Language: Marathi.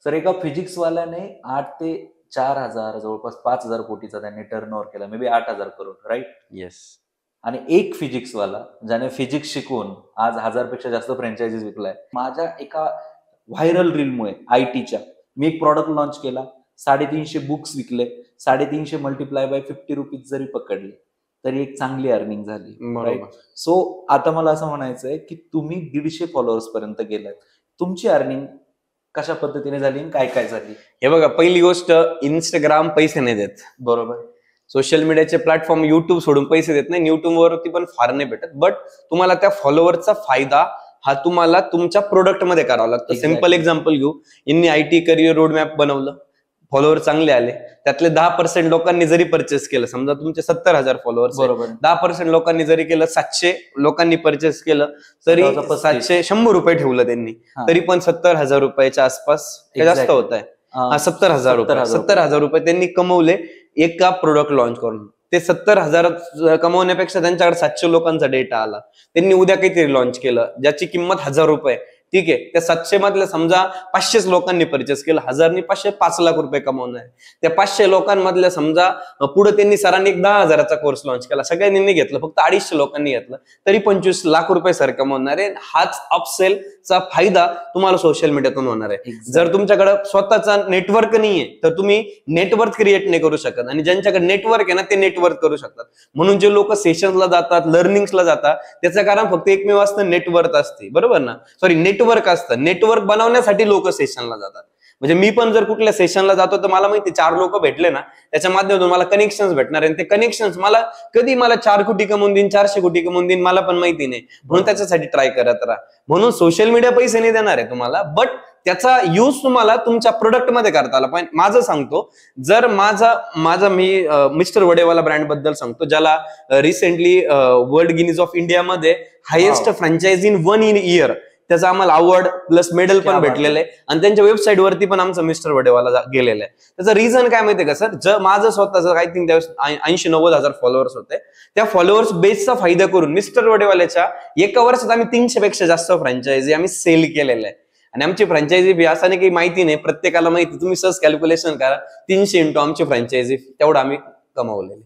सर एका फिजिक्सवाल्याने 8 ते 4 हजार जवळपास 5,000 कोटीचा त्यांनी टर्नओव्हर केला, maybe 8,000 crore, right? Yes. आणि एक फिजिक्सवाला ज्याने फिजिक्स शिकून आज 1000पेक्षा जास्त फ्रँचायझीज विकलाय. माझ्या एका व्हायरल रीलमुळे आयटीच्या मी एक प्रॉडक्ट लॉन्च केला, 350 बुक्स विकले, 350 मल्टिप्लाय बाय 50 रुपीज जरी पकडले तरी एक चांगली अर्निंग झाली. बरोबर. सो आता मला असं म्हणायचंय की तुम्ही 150 फॉलोअर्स पर्यंत गेलात, तुमची अर्निंग कशा पद्धतीने झाली आणि काय काय झाली? हे बघा, पहिली गोष्ट, इंस्टाग्राम पैसे नाही देत. बरोबर. सोशल मीडियाचे प्लॅटफॉर्म युट्यूब सोडून पैसे देत नाही, युट्यूब वरती पण फार नाही भेटत. बट तुम्हाला त्या फॉलोअरचा फायदा हा तुम्हाला तुमच्या प्रोडक्ट मध्ये करावा लागतो. Exactly. सिंपल एक्झाम्पल घेऊ, यांनी IT करिअर रोड मॅप बनवलं, फॉलोअर चांगले आले, त्यातले 10% लोकांनी जरी परचेस केलं, समजा तुमचे 70,000 फॉलोअर्स, बरोबर. 10% लोकांनी जरी केलं, 700 लोकांनी परचेस केलं, तरी 700 रुपये ठेवलं त्यांनी, तरी पण 70,000 रुपयाच्या आसपास जास्त होत आहे. 70,000 रुपये, 70,000 रुपये त्यांनी कमवले एका प्रोडक्ट लॉन्च करून. ते 70,000 कमवण्यापेक्षा त्यांच्याकडे 700 लोकांचा डेटा आला, त्यांनी उद्या काहीतरी लॉन्च केलं ज्याची किंमत 1,000 रुपये, ठीक आहे, त्या 700 मधल्या समजा 500 लोकांनी परचेस केलं, 1000 500 5 लाख रुपये कमवणार. त्या 500 लोकांमधल्या समजा पुढे त्यांनी सरांनी एक 10,000चा कोर्स लॉन्च केला, सगळ्यांनी घेतलं, फक्त 250 लोकांनी घेतलं, तरी 25 लाख रुपये सर कमवणार आहे. हाच अपसेलचा फायदा तुम्हाला सोशल मीडियातून होणार आहे. जर तुमच्याकडे स्वतःचा नेटवर्क नाहीये तर तुम्ही नेटवर्क क्रिएट नाही करू शकत, आणि ज्यांच्याकडे नेटवर्क आहे ना ते नेटवर्क करू शकतात. म्हणून जे लोक सेशनला जातात, लर्निंग्सला जातात, त्याचं कारण फक्त एकमेव असतं, नेटवर्क असते. बरोबर ना? सॉरी, नेटवर्क असतं. नेटवर्क बनवण्यासाठी लोक सेशनला जातात. म्हणजे मी पण जर कुठल्या सेशनला जातो तर मला माहिती 4 लोक भेटले ना, त्याच्या माध्यमातून मला कनेक्शन्स भेटणार आहे. ते कनेक्शन्स मला कधी 4 कोटी कमवून देईन, 400 कोटी कमवून देईन, मला पण माहिती नाही. म्हणून त्याच्यासाठी ट्राय करत राहा. म्हणून सोशल मीडिया पैसे नाही देणार आहे तुम्हाला, बट त्याचा युज तुम्हाला तुमच्या प्रोडक्ट मध्ये करता आला पाहिजे. माझं सांगतो, जर मी मिस्टर वडेवाला ब्रँड बद्दल सांगतो, ज्याला recently world Guinness of India मध्ये हायेस्ट फ्रँचायझी इन 1 इयर त्याचा आम्हाला अवॉर्ड प्लस मेडल पण भेटलेलं आहे, आणि त्यांच्या वेबसाईट वरती पण आमचं मिस्टर वडेवाला गेलेलं आहे. त्याचं रिझन काय माहितीये का सर? जर माझं स्वतःच आय थिंक 80-90 हजार फॉलोअर्स होते, त्या फॉलोअर्स बेसचा फायदा करून मिस्टर वडेवाल्याच्या एका वर्षात आम्ही 300 पेक्षा जास्त फ्रँचायझी आम्ही सेल केलेल्या आहे. आणि आमची फ्रँचायझी फी असं नाही काही माहिती नाही, प्रत्येकाला माहिती, तुम्ही सहज कॅल्क्युलेशन करा, 300 इंटू आमची फ्रँचायझी, तेवढं आम्ही कमावलेली.